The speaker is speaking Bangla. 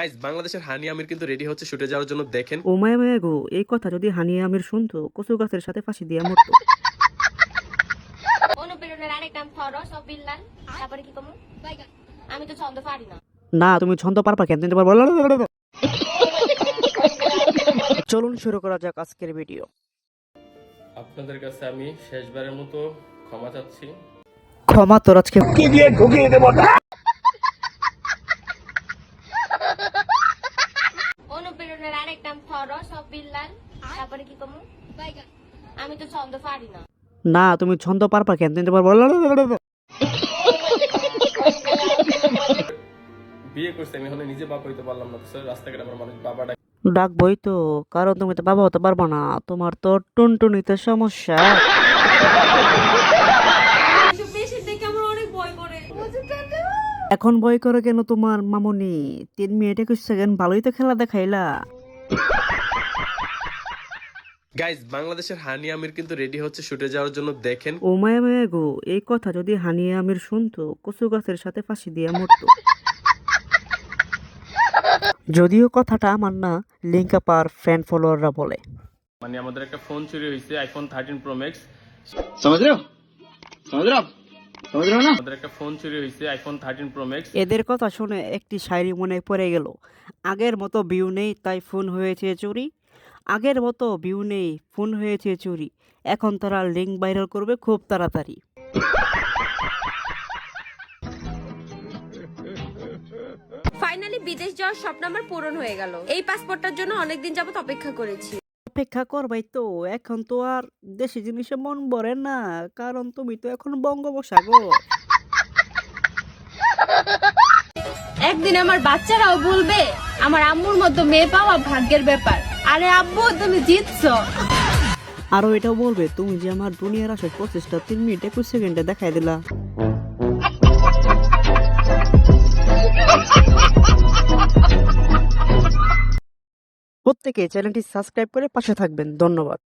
গাইস বাংলাদেশের হানি আমির কিন্তু রেডি হচ্ছে শুটে যাওয়ার জন্য দেখেন। ও মায়া মায়া গো, এই কথা যদি হানিয়া আমির শুনতো কচু গাছের সাথে ফাঁসি দিয়া মরতো। অনুপ্রেরণার আরেক নাম ফরস অফ বিল্লাল। তারপরে কি কমু? আমি তো ছন্দ পারি না। না, তুমি ছন্দ পারবা কেন? তুমি পারবো। চলুন শুরু করা যাক আজকের ভিডিও। আপনাদের কাছে আমি শেষবারের মতো ক্ষমা চাচ্ছি। ক্ষমা তোর আজকে অনুপ্রেরণার আরেক নাম ফরস অফ বিল্লাল। তারপরে কি কমু? আমি তো ছন্দ পারি না। না, তুমি ছন্দ পারবা কেন? তুমি পারবো। বিয়ে করছি আমি এখনো নিজে বাপ হইতে পারলাম না, তো স্যার রাস্তাঘাটে আমার মানুষ বাবা ডাকে। ডাকবই তো, কারণ তুমি তো বাবা হতে পারবো না, তোমার তো টুনটুনিতে সমস্যা। বেশি দেখে আমার অনেক ভয় করে। এখন ভয় করে কেন তোমার মামুনি? 3 মিনিট 21 সেকেন্ড ভালোই তো খেলা দেখাইলা। গাইস বাংলাদেশের হানি আমির কিন্তু রেডি হচ্ছে শুটে যাওয়ার জন্য দেখেন। ও মায়া মায়া গো, এই কথা যদি হানিয়া আমির শুনতো কচু গাছের সাথে ফাঁসি দিয়া মরতো। যদিও কথাটা আমার না, লিঙ্ক আপার ফ্যান ফলোয়াররা বলে। মানে আমাদের একটা ফোন চুরি হয়েছে, আইফোন 13 প্রো ম্যাক্স। समझ रहे हो ना। আমাদের একটা ফোন চুরি হয়েছে, আইফোন 13 প্রো ম্যাক্স। এদের কথা শুনে একটি শায়রি মনে পড়ে গেল। আগের মতো ভিউ নেই তাই ফোন হয়েছে চুরি, আগের মতো ভিউ নেই ফোন হয়েছে চুরি, এখন তারা লিঙ্ক ভাইরাল করবে খুব তাড়াতাড়ি। ফাইনালি বিদেশ যাওয়ার স্বপ্ন আমার পূরণ হয়ে গেল। এই পাসপোর্টটার জন্য অনেকদিন যাবত অপেক্ষা করেছি। অপেক্ষা করবাই তো, এখন তো আর দেশি জিনিসে মন ভরে না, কারণ তুমি তো এখন বঙ্গোপসাগর। একদিন আমার বাচ্চারাও বলবে আমার আম্মুর মতো মেয়ে পাওয়া ভাগ্যের ব্যাপার। আরে আব্বু, তুমি জিতছো। আরো এটাও বলবে তুমি যে আমার দুনিয়ার আসার প্রচেষ্টা 3 মিনিট 21 সেকেন্ডে দেখাই দিলা। প্রত্যেকে চ্যানেলটি সাবস্ক্রাইব করে পাশে থাকবেন। ধন্যবাদ।